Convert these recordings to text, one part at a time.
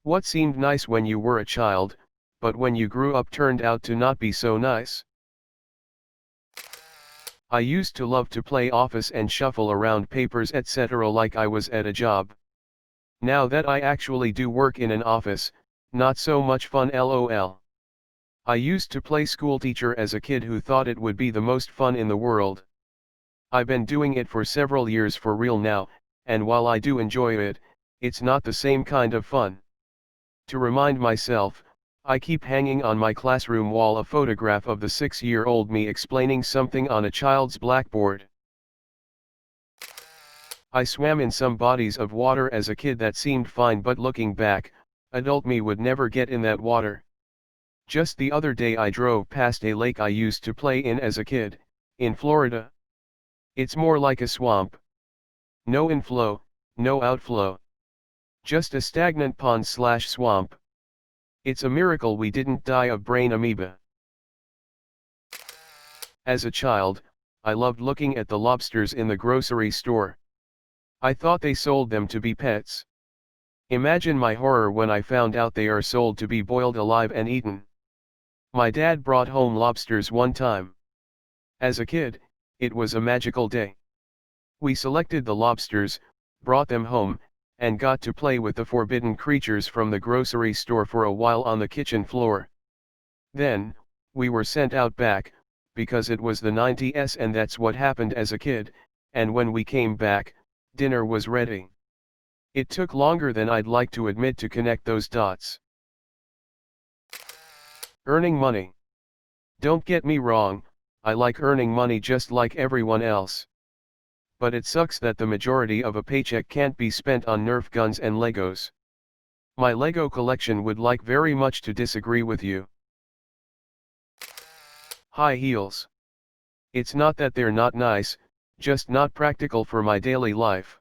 What seemed nice when you were a child, but when you grew up turned out to not be so nice? I used to love to play office and shuffle around papers etc. like I was at a job. Now that I actually do work in an office, not so much fun lol. I used to play schoolteacher as a kid who thought it would be the most fun in the world. I've been doing it for several years for real now, and while I do enjoy it, it's not the same kind of fun. To remind myself, I keep hanging on my classroom wall a photograph of the 6-year-old me explaining something on a child's blackboard. I swam in some bodies of water as a kid that seemed fine, but looking back, adult me would never get in that water. Just the other day I drove past a lake I used to play in as a kid, in Florida. It's more like a swamp. No inflow, no outflow. Just a stagnant pond/swamp. It's a miracle we didn't die of brain amoeba. As a child, I loved looking at the lobsters in the grocery store. I thought they sold them to be pets. Imagine my horror when I found out they are sold to be boiled alive and eaten. My dad brought home lobsters one time. As a kid, it was a magical day. We selected the lobsters, brought them home, and got to play with the forbidden creatures from the grocery store for a while on the kitchen floor. Then, we were sent out back, because it was the 90s and that's what happened as a kid, and when we came back, dinner was ready. It took longer than I'd like to admit to connect those dots. Earning money. Don't get me wrong, I like earning money just like everyone else. But it sucks that the majority of a paycheck can't be spent on Nerf guns and Legos. My Lego collection would like very much to disagree with you. High heels. It's not that they're not nice, just not practical for my daily life.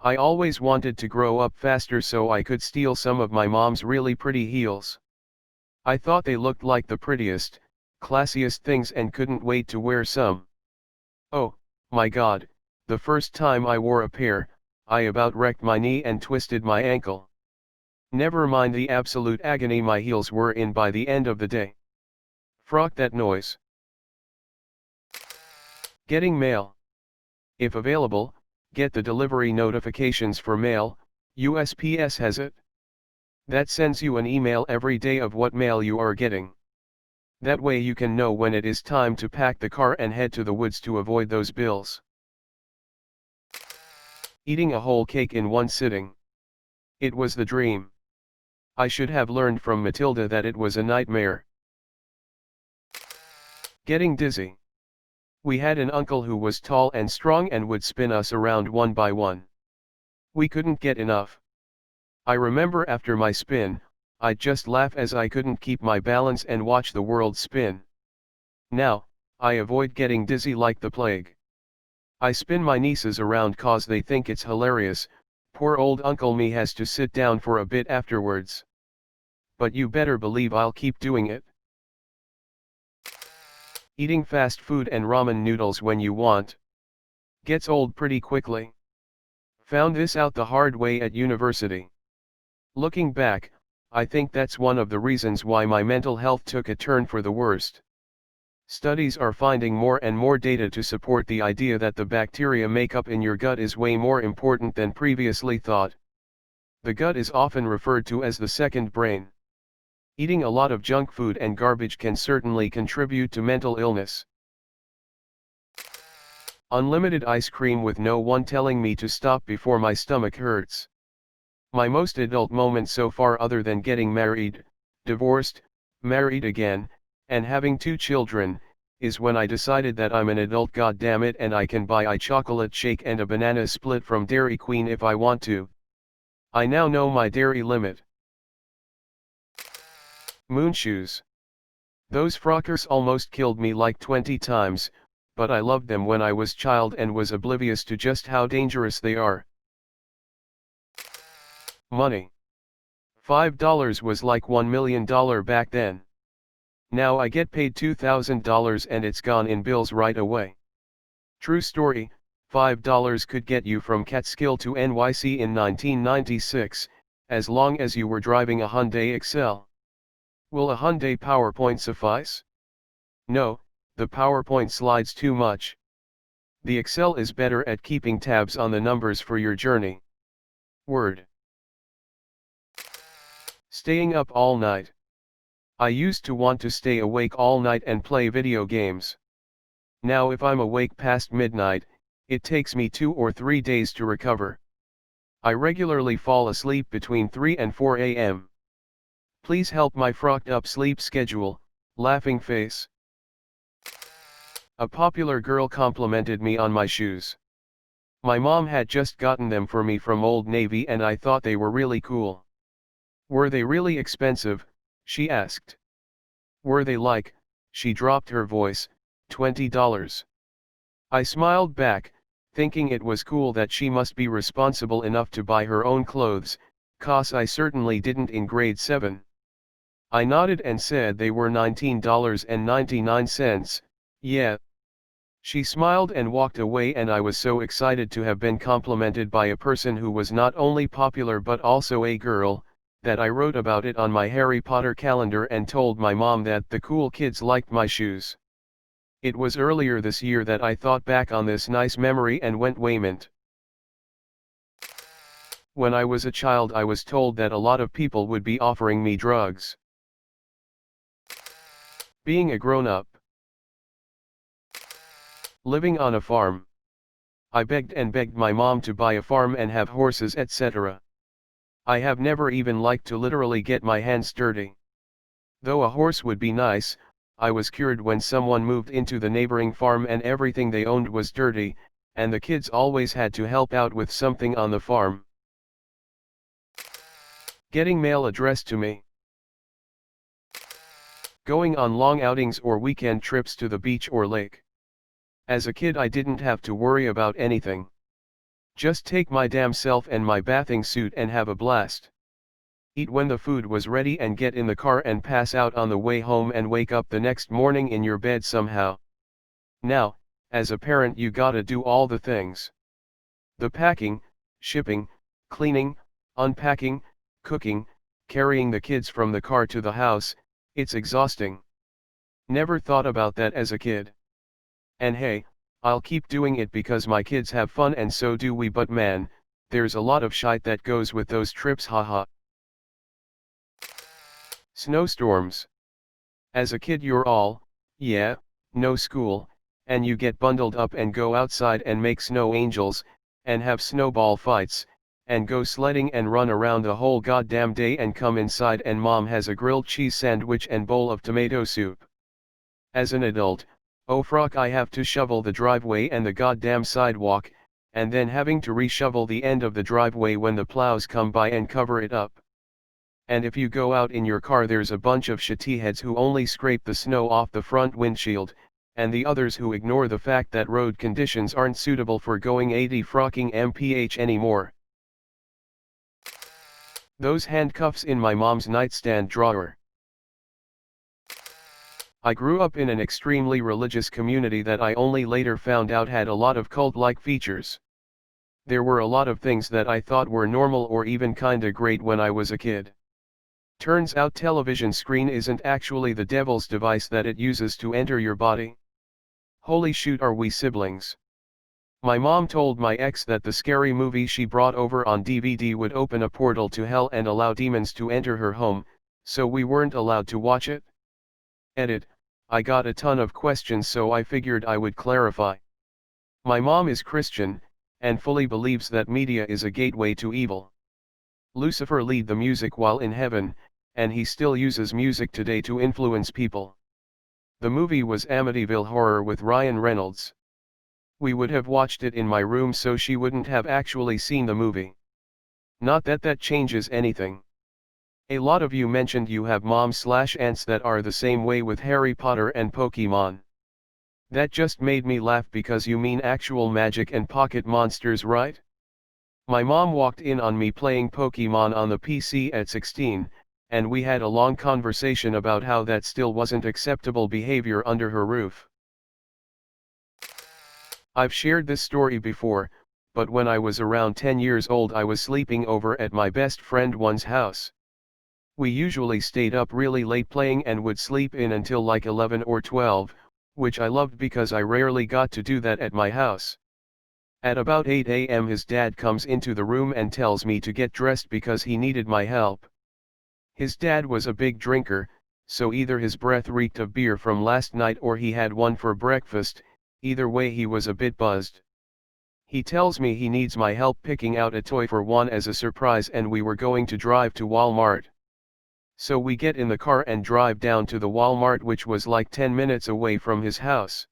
I always wanted to grow up faster so I could steal some of my mom's really pretty heels. I thought they looked like the prettiest, classiest things and couldn't wait to wear some. Oh, my God. The first time I wore a pair, I about wrecked my knee and twisted my ankle. Never mind the absolute agony my heels were in by the end of the day. Frock that noise. Getting mail. If available, get the delivery notifications for mail. USPS has it. That sends you an email every day of what mail you are getting. That way you can know when it is time to pack the car and head to the woods to avoid those bills. Eating a whole cake in one sitting. It was the dream. I should have learned from Matilda that it was a nightmare. Getting dizzy. We had an uncle who was tall and strong and would spin us around one by one. We couldn't get enough. I remember after my spin, I'd just laugh as I couldn't keep my balance and watch the world spin. Now, I avoid getting dizzy like the plague. I spin my nieces around cause they think it's hilarious. Poor old Uncle me has to sit down for a bit afterwards. But you better believe I'll keep doing it. Eating fast food and ramen noodles when you want. Gets old pretty quickly. Found this out the hard way at university. Looking back, I think that's one of the reasons why my mental health took a turn for the worst. Studies are finding more and more data to support the idea that the bacteria makeup in your gut is way more important than previously thought. The gut is often referred to as the second brain. Eating a lot of junk food and garbage can certainly contribute to mental illness. Unlimited ice cream with no one telling me to stop before my stomach hurts. My most adult moment so far, other than getting married, divorced, married again, and having 2 children, is when I decided that I'm an adult goddammit and I can buy a chocolate shake and a banana split from Dairy Queen if I want to. I now know my dairy limit. Moon shoes. Those frockers almost killed me like 20 times, but I loved them when I was child and was oblivious to just how dangerous they are. Money. $5 was like $1 million back then. Now I get paid $2,000 and it's gone in bills right away. True story, $5 could get you from Catskill to NYC in 1996, as long as you were driving a Hyundai Excel. Will a Hyundai PowerPoint suffice? No, the PowerPoint slides too much. The Excel is better at keeping tabs on the numbers for your journey. Word. Staying up all night. I used to want to stay awake all night and play video games. Now if I'm awake past midnight, it takes me 2 or 3 days to recover. I regularly fall asleep between 3 and 4 a.m. Please help my frocked up sleep schedule, laughing face. A popular girl complimented me on my shoes. My mom had just gotten them for me from Old Navy and I thought they were really cool. Were they really expensive? She asked. Were they like, she dropped her voice, $20? I smiled back, thinking it was cool that she must be responsible enough to buy her own clothes, 'cause I certainly didn't in grade 7. I nodded and said they were $19.99, yeah. She smiled and walked away and I was so excited to have been complimented by a person who was not only popular but also a girl, that I wrote about it on my Harry Potter calendar and told my mom that the cool kids liked my shoes. It was earlier this year that I thought back on this nice memory and went wayment. When I was a child I was told that a lot of people would be offering me drugs. Being a grown-up. Living on a farm. I begged and begged my mom to buy a farm and have horses, etc. I have never even liked to literally get my hands dirty. Though a horse would be nice, I was cured when someone moved into the neighboring farm and everything they owned was dirty, and the kids always had to help out with something on the farm. Getting mail addressed to me. Going on long outings or weekend trips to the beach or lake. As a kid I didn't have to worry about anything. Just take my damn self and my bathing suit and have a blast. Eat when the food was ready and get in the car and pass out on the way home and wake up the next morning in your bed somehow. Now, as a parent you gotta do all the things. The packing, shipping, cleaning, unpacking, cooking, carrying the kids from the car to the house, it's exhausting. Never thought about that as a kid. And hey, I'll keep doing it because my kids have fun and so do we, but man, there's a lot of shite that goes with those trips, haha. Snowstorms. As a kid you're all, yeah, no school, and you get bundled up and go outside and make snow angels, and have snowball fights, and go sledding and run around the whole goddamn day and come inside and mom has a grilled cheese sandwich and bowl of tomato soup. As an adult, oh frock, I have to shovel the driveway and the goddamn sidewalk, and then having to re-shovel the end of the driveway when the plows come by and cover it up. And if you go out in your car there's a bunch of shitheads who only scrape the snow off the front windshield, and the others who ignore the fact that road conditions aren't suitable for going 80 frocking mph anymore. Those handcuffs in my mom's nightstand drawer. I grew up in an extremely religious community that I only later found out had a lot of cult-like features. There were a lot of things that I thought were normal or even kinda great when I was a kid. Turns out television screen isn't actually the devil's device that it uses to enter your body. Holy shoot, are we siblings? My mom told my ex that the scary movie she brought over on DVD would open a portal to hell and allow demons to enter her home, so we weren't allowed to watch it. Edit. I got a ton of questions so I figured I would clarify. My mom is Christian, and fully believes that media is a gateway to evil. Lucifer lead the music while in heaven, and he still uses music today to influence people. The movie was Amityville Horror with Ryan Reynolds. We would have watched it in my room so she wouldn't have actually seen the movie. Not that that changes anything. A lot of you mentioned you have moms/aunts that are the same way with Harry Potter and Pokemon. That just made me laugh because you mean actual magic and pocket monsters, right? My mom walked in on me playing Pokemon on the PC at 16, and we had a long conversation about how that still wasn't acceptable behavior under her roof. I've shared this story before, but when I was around 10 years old I was sleeping over at my best friend one's house. We usually stayed up really late playing and would sleep in until like 11 or 12, which I loved because I rarely got to do that at my house. At about 8 a.m. his dad comes into the room and tells me to get dressed because he needed my help. His dad was a big drinker, so either his breath reeked of beer from last night or he had one for breakfast, either way he was a bit buzzed. He tells me he needs my help picking out a toy for Juan as a surprise and we were going to drive to Walmart. So we get in the car and drive down to the Walmart, which was like 10 minutes away from his house.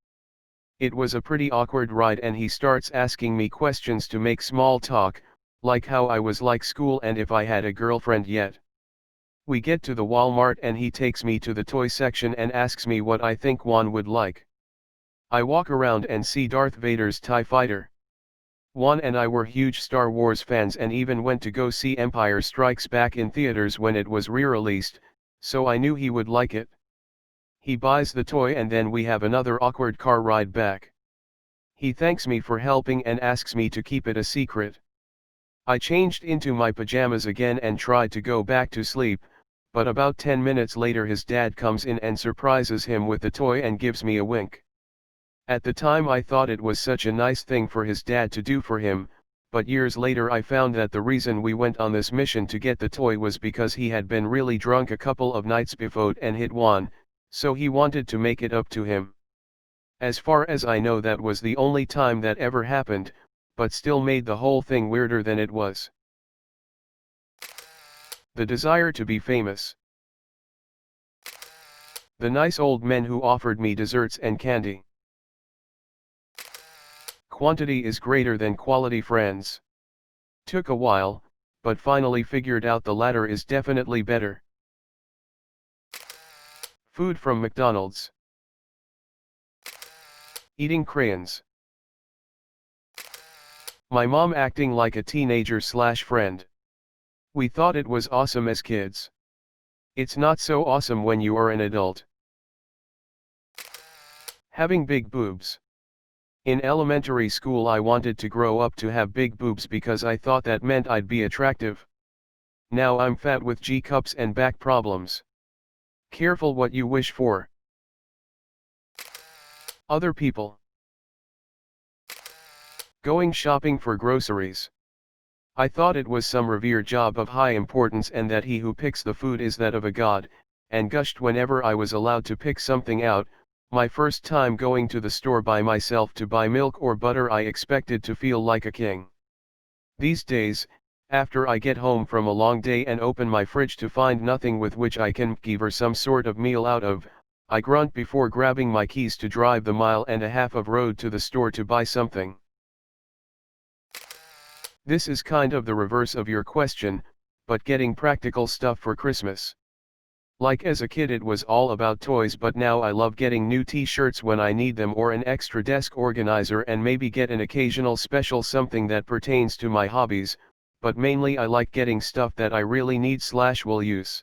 It was a pretty awkward ride and he starts asking me questions to make small talk, like how I was like school and if I had a girlfriend yet. We get to the Walmart and he takes me to the toy section and asks me what I think Juan would like. I walk around and see Darth Vader's TIE fighter. Juan and I were huge Star Wars fans and even went to go see Empire Strikes Back in theaters when it was re-released, so I knew he would like it. He buys the toy and then we have another awkward car ride back. He thanks me for helping and asks me to keep it a secret. I changed into my pajamas again and tried to go back to sleep, but about 10 minutes later his dad comes in and surprises him with the toy and gives me a wink. At the time I thought it was such a nice thing for his dad to do for him, but years later I found that the reason we went on this mission to get the toy was because he had been really drunk a couple of nights before and hit Juan, so he wanted to make it up to him. As far as I know that was the only time that ever happened, but still made the whole thing weirder than it was. The desire to be famous. The nice old men who offered me desserts and candy. Quantity is greater than quality, friends. Took a while, but finally figured out the latter is definitely better. Food from McDonald's. Eating crayons. My mom acting like a teenager/friend. We thought it was awesome as kids. It's not so awesome when you are an adult. Having big boobs. In elementary school I wanted to grow up to have big boobs because I thought that meant I'd be attractive. Now I'm fat with G-cups and back problems. Careful what you wish for. Other people. Going shopping for groceries. I thought it was some revered job of high importance and that he who picks the food is that of a god, and gushed whenever I was allowed to pick something out. My first time going to the store by myself to buy milk or butter, I expected to feel like a king. These days, after I get home from a long day and open my fridge to find nothing with which I can give her some sort of meal out of, I grunt before grabbing my keys to drive the 1.5 miles of road to the store to buy something. This is kind of the reverse of your question, but getting practical stuff for Christmas. Like as a kid it was all about toys, but now I love getting new t-shirts when I need them or an extra desk organizer and maybe get an occasional special something that pertains to my hobbies, but mainly I like getting stuff that I really need/will use.